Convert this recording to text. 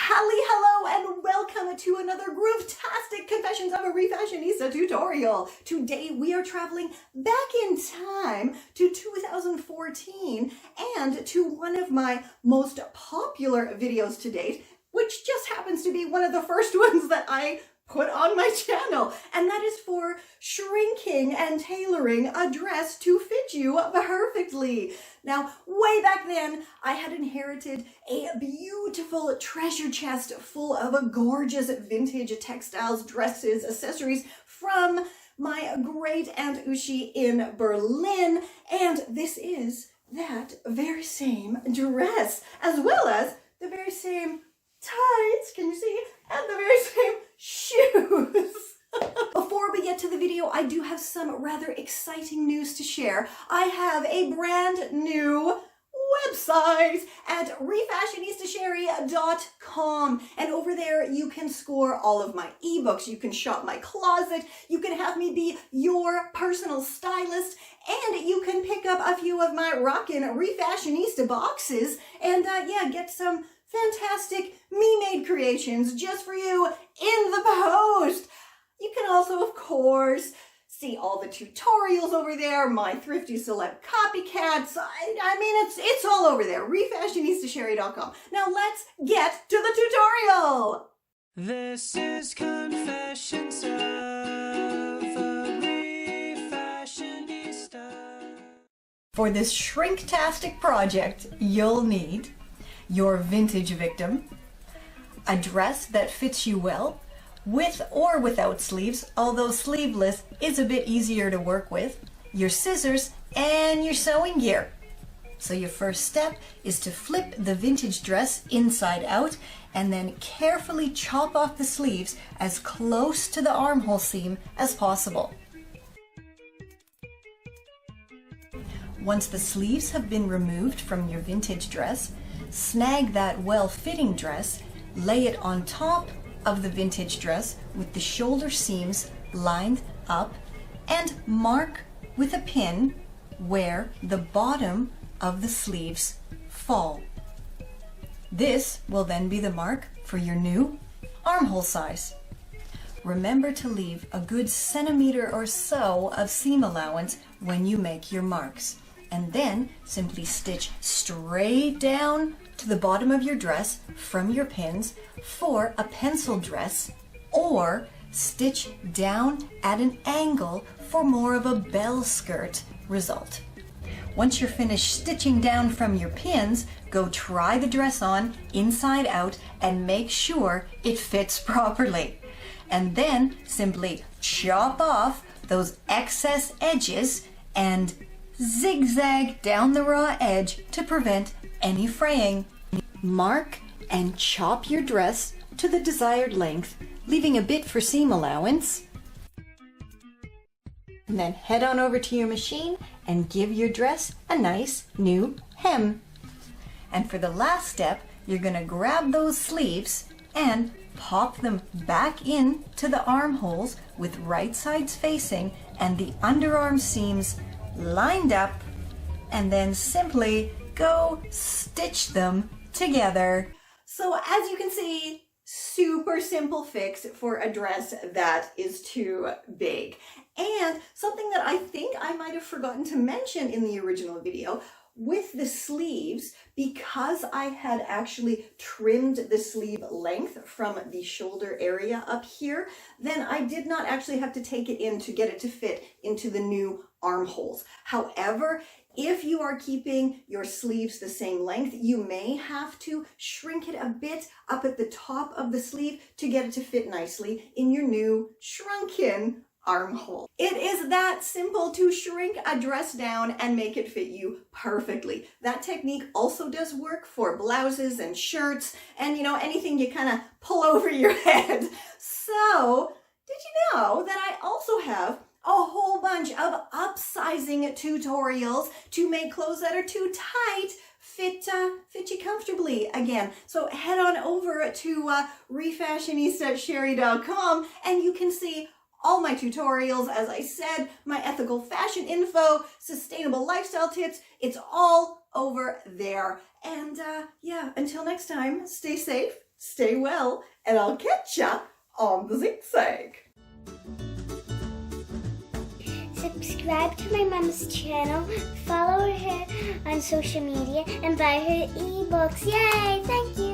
Hello and welcome to another Groove-tastic Confessions of a Refashionista tutorial. Today we are traveling back in time to 2014 and to one of my most popular videos to date, which just happens to be one of the first ones that I put on my channel, and that is for shrinking and tailoring a dress to fit you perfectly. Now, way back then, I had inherited a beautiful treasure chest full of gorgeous vintage textiles, dresses, accessories from my great Aunt Ushi in Berlin, and this is that very same dress, as well as the very same tights, can you see? And the very same shoes. Before we get to the video, I do have some rather exciting news to share. I have a brand new website at refashionistasherry.com, and over there you can score all of my ebooks, you can shop my closet, you can have me be your personal stylist, and you can pick up a few of my rockin' Refashionista boxes and get some fantastic me-made creations just for you in the post. You can also, of course, see all the tutorials over there, my thrifty select copycats. I mean, it's all over there, refashionistasherry.com. Now let's get to the tutorial. This is Confessions of a Refashionista. For this shrinktastic project, you'll need your vintage victim, a dress that fits you well, with or without sleeves, although sleeveless is a bit easier to work with, your scissors, and your sewing gear. So your first step is to flip the vintage dress inside out and then carefully chop off the sleeves as close to the armhole seam as possible. Once the sleeves have been removed from your vintage dress, snag that well-fitting dress, lay it on top of the vintage dress with the shoulder seams lined up, and mark with a pin where the bottom of the sleeves fall. This will then be the mark for your new armhole size. Remember to leave a good centimeter or so of seam allowance when you make your marks, and then simply stitch straight down to the bottom of your dress from your pins for a pencil dress, or stitch down at an angle for more of a bell skirt result. Once you're finished stitching down from your pins, go try the dress on inside out and make sure it fits properly. And then simply chop off those excess edges and zigzag down the raw edge to prevent any fraying. Mark and chop your dress to the desired length, leaving a bit for seam allowance. And then head on over to your machine and give your dress a nice new hem. And for the last step, you're going to grab those sleeves and pop them back in to the armholes with right sides facing and the underarm seams lined up, and then simply go stitch them together. So as you can see, super simple fix for a dress that is too big. And something that I think I might have forgotten to mention in the original video, with the sleeves, because I had actually trimmed the sleeve length from the shoulder area up here, then I did not actually have to take it in to get it to fit into the new armholes. However, if you are keeping your sleeves the same length, you may have to shrink it a bit up at the top of the sleeve to get it to fit nicely in your new shrunken armhole. It is that simple to shrink a dress down and make it fit you perfectly. That technique also does work for blouses and shirts and, anything you kind of pull over your head. So, did you know that I also have a whole bunch of upsizing tutorials to make clothes that are too tight fit you comfortably again. So head on over to refashionistasherry.com and you can see all my tutorials, as I said, my ethical fashion info, sustainable lifestyle tips, it's all over there. And until next time, stay safe, Stay well, and I'll catch ya on the zigzag. Subscribe to my mom's channel, follow her on social media, and buy her ebooks. Yay! Thank you!